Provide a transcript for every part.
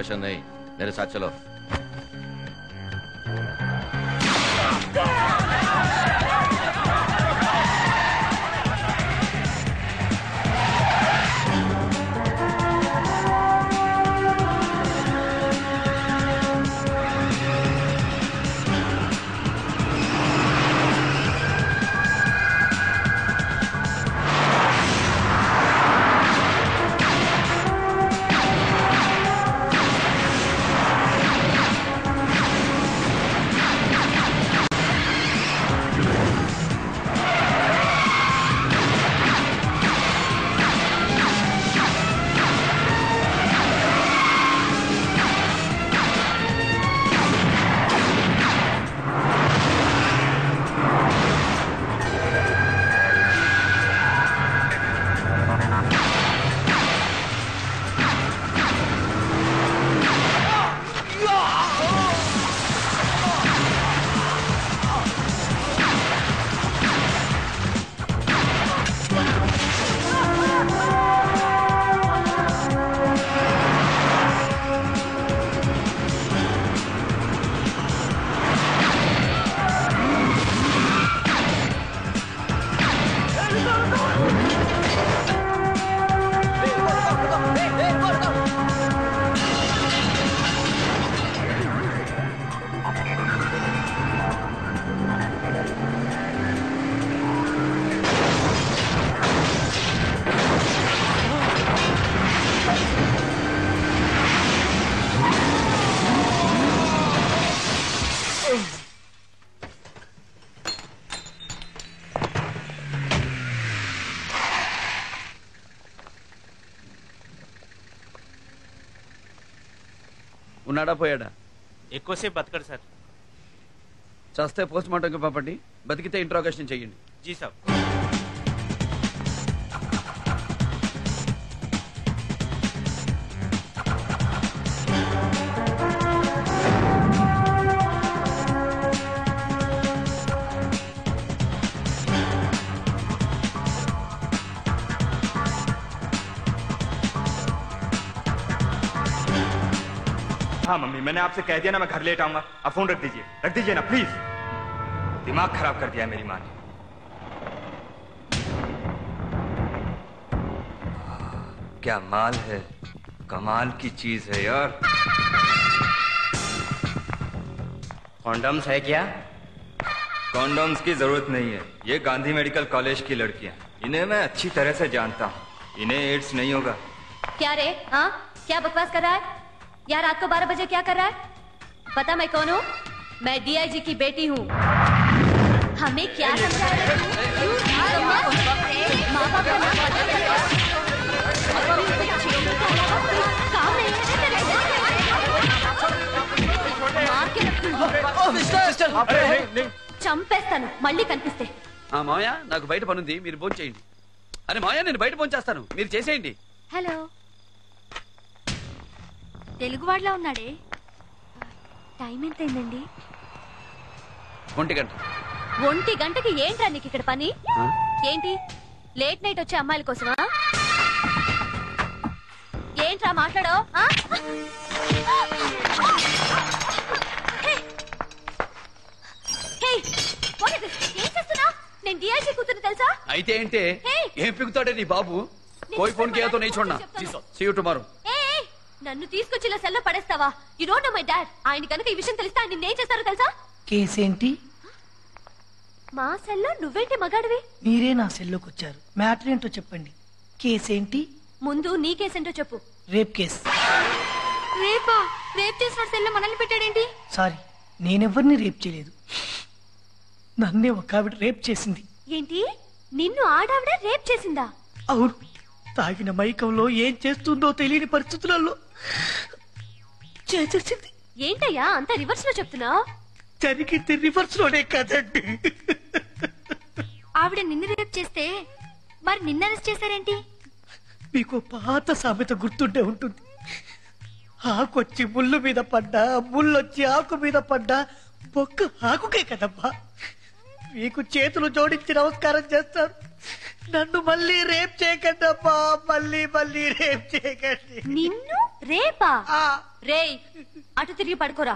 Discussion नहीं, मेरे साथ चलो। ఉన్నాడా పోయాడా? ఎక్కువసేపు బతకడు సార్. చస్తే పోస్ట్ మార్టంకి పంపండి, బతికితే ఇంట్రాగేషన్ చెయ్యండి. జీ సాబ్. हाँ मम्मी, मैंने आपसे कह दिया ना मैं घर लेट आऊंगा. आप फोन रख दीजिए ना प्लीज. दिमाग खराब कर दिया मेरी माँ ने. क्या माल है, कमाल की चीज है यार. कॉन्डम्स है क्या? कॉन्डम्स की जरूरत नहीं है. ये गांधी मेडिकल कॉलेज की लड़कियां, इन्हें मैं अच्छी तरह से जानता हूँ. इन्हें एड्स नहीं होगा. क्या रे? हाँ, क्या बकवास कर रहा है यार? रात को 12 बजे क्या कर रहा है? पता मैं कौन हूँ? मैं डीआईजी की बेटी हूँ. हमें क्या समझा रहे माँ बाप का नाम काम नहीं है. చంపేస్తాను మళ్ళీ కనిపిస్తే. మామయ్య నాకు బయట పనుంది, మీరు భోజనం చేయండి. అరే మామయ్య, నేను బయట భోజనం చేస్తాను, మీరు చేసేయండి. హలో, తెలుగు వాడిలా ఉన్నాడే. టైం ఎంతైందండి? 1 గంట. 1 గంటకి ఏంట్రా నీకు ఇక్కడ పని? ఏంటి లేట్ నైట్ వచ్చే అమ్మాయిల కోసమా? ఏంట్రా మాట్లాడో? ఏం చేస్తున్నా? నేను డిఐజీ కూతురు తెలుసా? అయితే ఏంటే, ఏం పిగుతాడే నీ బాబు? కోయి ఫోన్ కియా తో नहीं छोड़ना. See you tomorrow. నన్ను తీసుకొచ్చి ఇలా సెల్లో పడేస్తావా? You don't know my dad. ఆయన కనుక ఈ విషయం తెలిస్తే ఆయన ఏం చేస్తారో తెలుసా? కేసు ఏంటి? మా సెల్లో నువ్వేంటి మగాడివి? మీరే నా సెల్లోకి వచ్చారు. మ్యాటర్ ఏంటో చెప్పండి. కేసు ఏంటి? ముందు నీ కేసు ఏంటో చెప్పు. Rape case. రేపా? రేప్ చేసిన సెల్లో మనల్ని పెట్టాడేంటి? సారీ, నేనెవరిని రేప్ చేయలేదు. నన్నే ఒక ఆవిడ రేప్ చేసింది. ఏంటి? నిన్ను ఆడావిడ రేప్ చేసిందా? అవును. తాగిన మైకంలో ఏం చేస్తుందో తెలియని పరిస్థితులలో చేసేసింది. ఏంటయ్యా అంత రివర్స్ లో చెప్తున్నా? జరిగింది రివర్స్ లోనే కదండి. ఆవిడ నిన్ను రేప్ చేస్తే మరి నిన్ను అరెస్ట్ చేశారేంటి? మీకు పాత సామెత గుర్తుండే ఉంటుంది. ఆకొచ్చి ముళ్ళు మీద పడ్డా, ముళ్ళొచ్చి ఆకు మీద పడ్డా బొక్క ఆకుకే కదమ్మా. మీకు చేతులు జోడించి నమస్కారం చేస్తాను. నన్ను మళ్ళీ రేప్ చేయకండి అబ్బా, మళ్ళీ మళ్ళీ రేప్ చేయకండి. నిన్ను రేపా? ఆ, రేయ్ అటు తిరిగి పడుకోరా,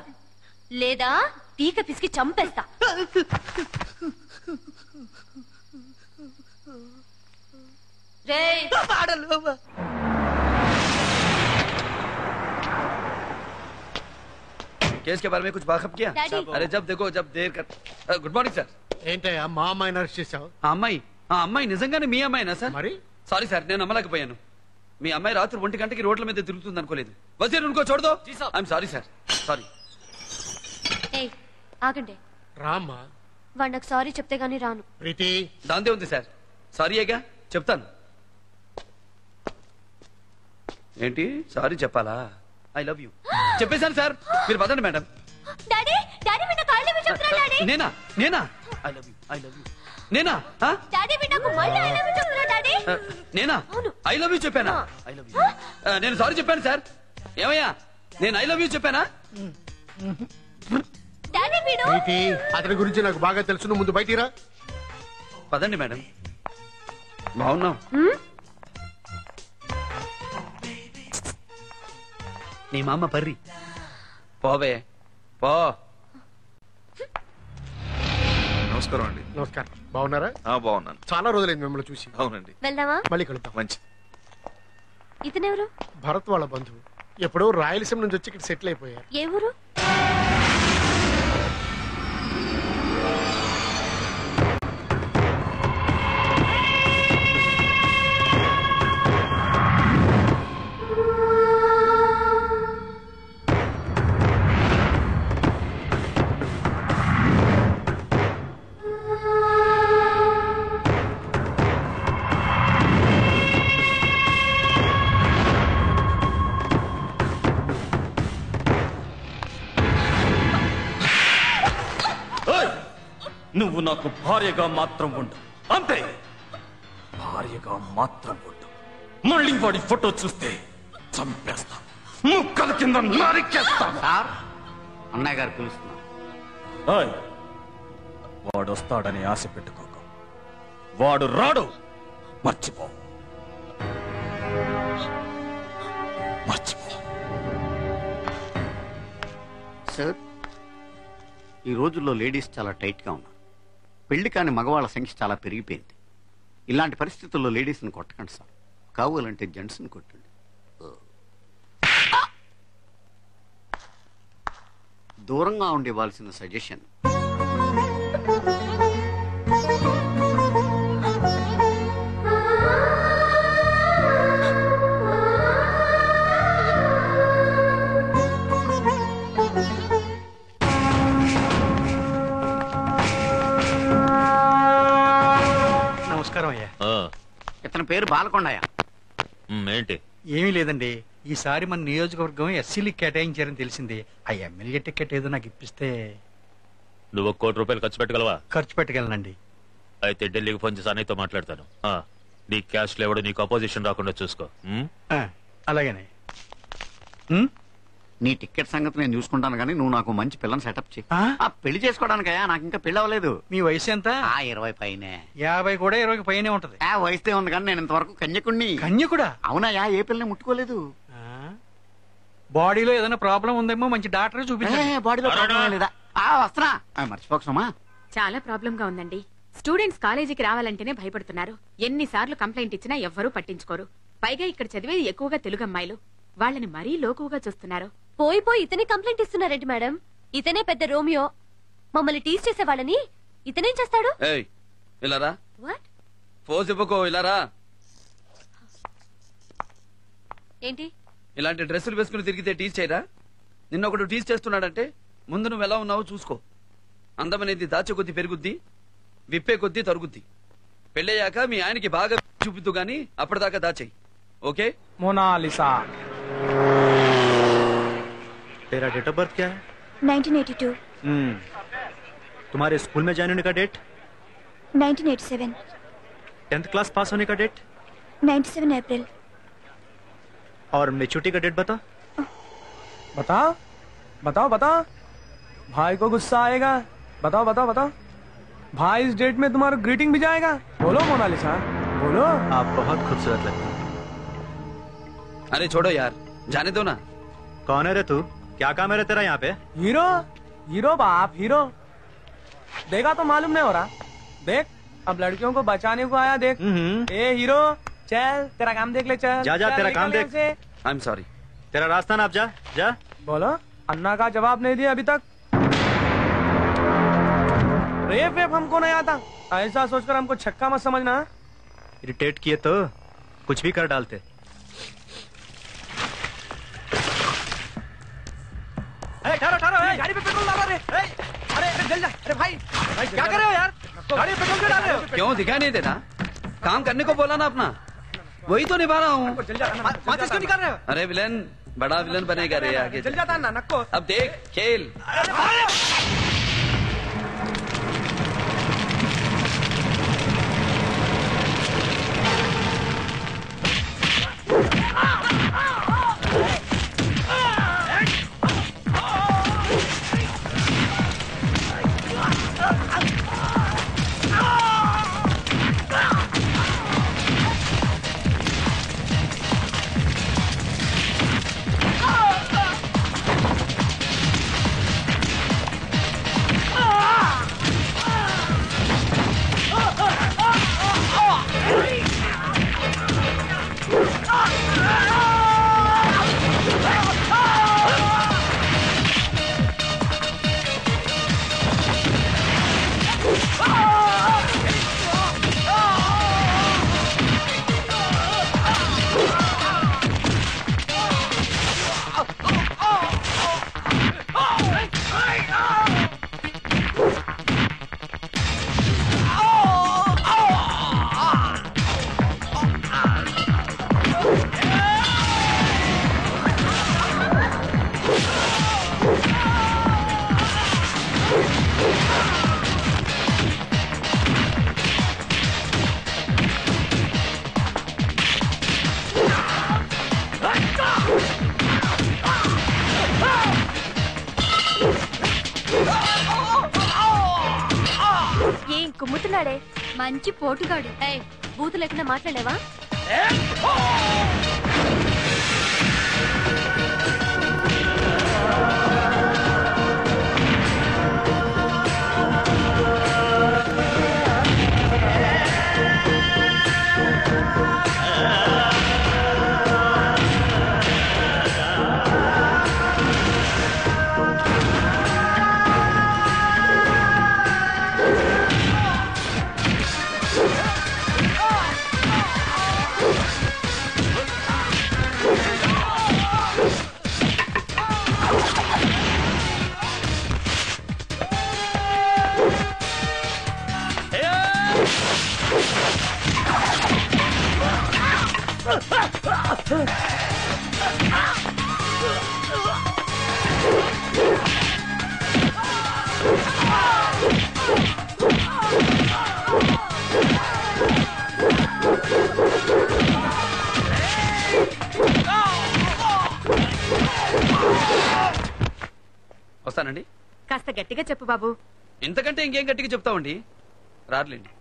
లేదా పీక పిసికి చంపేస్తా. రేయ్ పాడలు అబ్బా. केस के बारे में कुछ वाकफ किया? डैडी। अरे जब देखो जब देर कर गुड మార్నింగ్ సార్. ఏంటయ్యా మా అమ్మాయిని అరెస్ట్ చేశావు? ఆ అమ్మాయి నిజంగానే మీ అమ్మాయినా సార్? మరి సారీ సార్, నేను నమ్మలేకపోయాను. మీ అమ్మాయి రాత్రి 1 గంటకి రోడ్ల మీద తిరుగుతుంది అనుకోలేదు. వజీర్ ఉनको छोड़ दो. I'm sorry sir, sorry. ఏయ్ ఆగండి, రామ్మా. వాడు నాకు సారీ చెప్తే గానీ రాను. ప్రీతి దాందే ఉంది సార్. సారీ ఏగా చెప్తాను. ఏంటి సారీ చెప్పాలా? ఐ లవ్ యూ చెప్పేశాను సార్. మీరు పదండి మేడం. డాడీ డాడీ మీ నాకు ఐ లవ్ యూ చెప్తున్నాడు. డాడీ నేనా ఐ లవ్ యూ నేనా? డాడీ మీ నాకు మళ్ళీ ఐ లవ్ యూ చెప్తున్నాడు. డాడీ నేనా అవును. ఐ లవ్ యూ చెప్పానా? ఐ లవ్ యూ నేను సారీ చెప్పాను సార్. ఏమయ్యా నేను ఐ లవ్ యూ చెప్పానా? డాడీ వీడు ప్రీతి అతని గురించి నాకు బాగా తెలుసు, నువ్వు ముందు బయటిరా. పదండి మేడం. బాగున్నాం. నీ మామ పర్రి పోవే పో. నమస్కారం అండి. నమస్కారం, బాగున్నారా? బాగున్నాను. చాలా రోజులైంది మిమ్మల్ని చూసి. అవునండి. వెళ్దామా? మళ్ళీ కలుద్దాం. మంచి. ఇతనెవరు? భరత్ వాళ్ళ బంధువు, ఎప్పుడో రాయలసీమ నుంచి వచ్చి ఇక్కడ సెటిల్ అయిపోయారు. ఏ ఊరు? నువ్వు నాకు భార్యగా మాత్రం ఉండు, అంతే. భార్యగా మాత్రం ఉండు. మళ్ళీ వాడి ఫోటో చూస్తే చంపేస్తా, ముక్కల కింద నరికేస్తా. సార్ అన్నయ్య గారు పిలుస్తున్నారు. ఏయ్, వాడు వస్తాడని ఆశ పెట్టుకోకు. వాడు రాడు, మర్చిపో. సార్ ఈ రోజుల్లో లేడీస్ చాలా టైట్గా ఉన్నారు. పెళ్లి కాని మగవాళ్ళ సంఖ్య చాలా పెరిగిపోయింది. ఇలాంటి పరిస్థితుల్లో లేడీస్ని కొట్టకండి సార్, కావాలంటే జెంట్స్ని కొట్టండి. దూరంగా ఉండి ఇవ్వాల్సిన సజెషన్. నమస్కారం అయ్యా. ఇతని పేరు బాలకొండయ్య. ఏంటి? ఏమీ లేదండి, ఈసారి మన నియోజకవర్గం ఎస్సీలకి కేటాయించారని తెలిసింది. ఆ ఎమ్మెల్యే టికెట్ ఏదో నాకు ఇప్పిస్తే. నువ్వు 1 కోటి రూపాయలు ఖర్చు పెట్టగలవా? ఖర్చు పెట్టగలనండి. అయితే ఢిల్లీకి ఫోన్ చేసి అన్నయ్యతో మాట్లాడతాను. నీ క్యాష్ లేవడు, నీకు అపోజిషన్ రాకుండా చూసుకో. అలాగేనే. నీ టికెట్ సంగతి నేను చూసుకుంటాను, కానీ నువ్వు నాకు మంచి పిల్లని సెటప్ చేయి. పెళ్లి చేసుకోవడానికయ్యా, నాకు ఇంకా పెళ్లి అవ్వలేదు. మీ వయసు ఎంత? 20 పైనే. 50 కూడా 20 పైనే ఉంటది. వయసుదే ఉంది, కానీ నేను ఇంతవరకు కన్యకుణ్ణి. కన్యకుడా? అవునయ్యా, ఏ పిల్లని ముట్టుకోలేదు. బాడీలో ఏదైనా ప్రాబ్లం ఉందేమో మంచి డాక్టర్ చూపించండి. బాడీలో ప్రాబ్లం లేదా? వస్తున్నా, మర్చిపోకసమా. చాలా ప్రాబ్లం గా ఉందండి. స్టూడెంట్స్ కాలేజీకి రావాలంటేనే భయపడుతున్నారు. ఎన్నిసార్లు కంప్లైంట్ ఇచ్చినా ఎవ్వరూ పట్టించుకోరు. పైగా ఇక్కడ చదివేది ఎక్కువగా తెలుగు అమ్మాయిలు. వాళ్ళని మరీ లోకుగా చూస్తున్నారు. పోయి పోయి ఇతనే కంప్లైంట్ ఇస్తున్నారేంటి మేడం? ఇతనే పెద్ద రోమియో. మమ్మల్ని టీజ్ చేసే వాళ్ళని ఇతనేం చేస్తాడు? ఇలారా వాట్? ఫోజ్ ఇవ్వకో, ఇలారా. ఏంటి ఇలాంటి డ్రెస్సులు వేసుకుని తిరిగితే టీజ్ చేయరా? నిన్న ఒకడు టీజ్ చేస్తున్నాడంటే ముందు నువ్వు ఎలా ఉన్నావో చూసుకో. అందమనేది దాచే కొద్దీ పెరుగుద్ది, విప్పే కొద్దీ తరుగుద్ది. పెళ్ళయ్యాక మీ ఆయనకి బాగా చూపిద్దు గాని అప్పటిదాకా దాచేయి. ఓకే? मोनालिसा। तेरा डेट ऑफ बर्थ क्या है? 1982। तुम्हारे स्कूल में जाने का डेट? 1987। 10th क्लास पास होने का डेट? 97 अप्रैल। और मेच्योरिटी का डेट बता। बताओ बताओ बताओ, भाई को गुस्सा आएगा। बताओ बताओ बताओ। भाई इस डेट में तुम्हारा ग्रीटिंग भी जाएगा। बोलो मोनालिसा, बोलो। आप बहुत खूबसूरत लगते हैं। अरे छोड़ो यार, जाने दो ना। कौन है रे तू? क्या काम है रे तेरा यहाँ पे? हीरो, हीरो बाप, हीरो। देखा तो मालूम नहीं हो रहा। देख, अब लड़कियों को बचाने को आया। देख ए हीरो, चल तेरा काम देख ले। चल जा जा, तेरा काम देख। आई एम सॉरी, तेरा रास्ता नाप। जा जा। बोलो। अन्ना का जवाब नहीं दिया अभी तक। रेप वेप हमको नहीं आता, ऐसा सोचकर हमको छक्का मत समझना। इरिटेट किए तो कुछ भी कर डालते। ठहरो ठहरो, गाड़ी पे पेट्रोल डालो रे। अरे जल जा। अरे भाई क्या कर रहे हो यार? गाड़ी पे पेट्रोल क्यों डाल रहे हो? क्यों दिखाई नहीं देता? काम करने को बोला ना अपना, वही तो निभा रहा हूँ। माचिस क्यों निकाल रहे हो? अरे विलन, बड़ा विलन बनेगा रे आगे। जल जाता ना नक्को। अब देख खेल। ఏం కుమ్ముతున్నాడే మంచి పోటుగాడు. బూతు లేకుండా మాట్లాడేవా? వస్తానండి. కాస్త గట్టిగా చెప్పు బాబు. ఇంతకంటే ఇంకేం గట్టిగా చెప్తామండి. రారులేండి.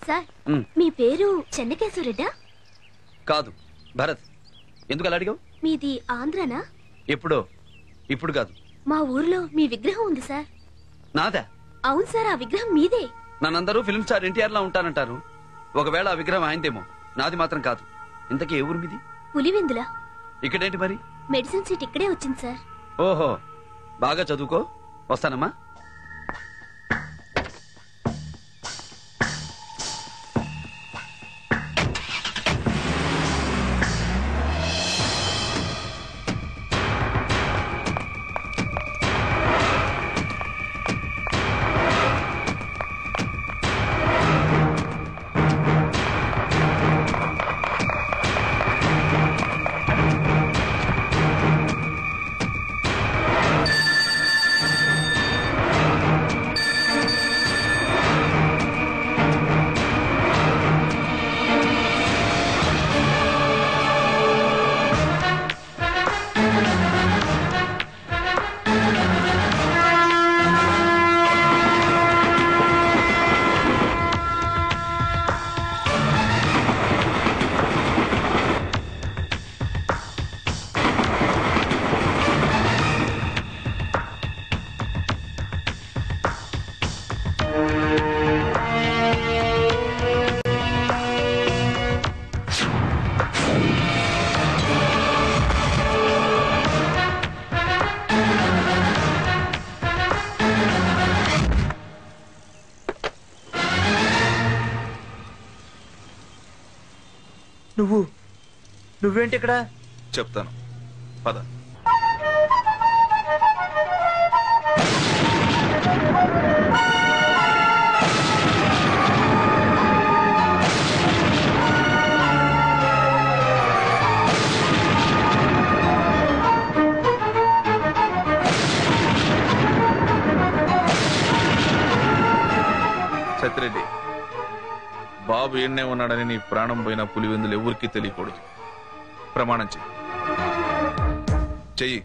సార్, మీ పేరు చెన్నకేశ్వరరెడ్డా? కాదు, భరత్. ఎందుకు అలా అడిగావు? మీది ఆంధ్రనా? ఎప్పుడో, ఇప్పుడు కాదు. మా ఊర్లో మీ విగ్రహం ఉంది సార్. నాదా? అవును సార్, ఆ విగ్రహం మీదే. నన్నందరూ ఫిల్మ్ స్టార్ ఎన్టీఆర్ లా ఉంటానంటారు. ఒకవేళ ఆ విగ్రహం ఆయనదేమో, నాది మాత్రం కాదు. ఇంతకీ ఏ ఊరు మీది? పులివెందుల. ఇక్కడేంటి మరి? మెడిసిన్ సీట్ ఇక్కడే వచ్చింది సార్. ఓహో, బాగా చదువుకో. వస్తానమ్మా. నువ్వేంటి ఇక్కడ? చెప్తాను పద. సత్యరెడ్డి, బాబు ఎన్నే ఉన్నాడని నీ ప్రాణం పోయిన పులివెందులు ఎవరికీ తెలియకూడదు. ప్రమాణం చెయ్యి.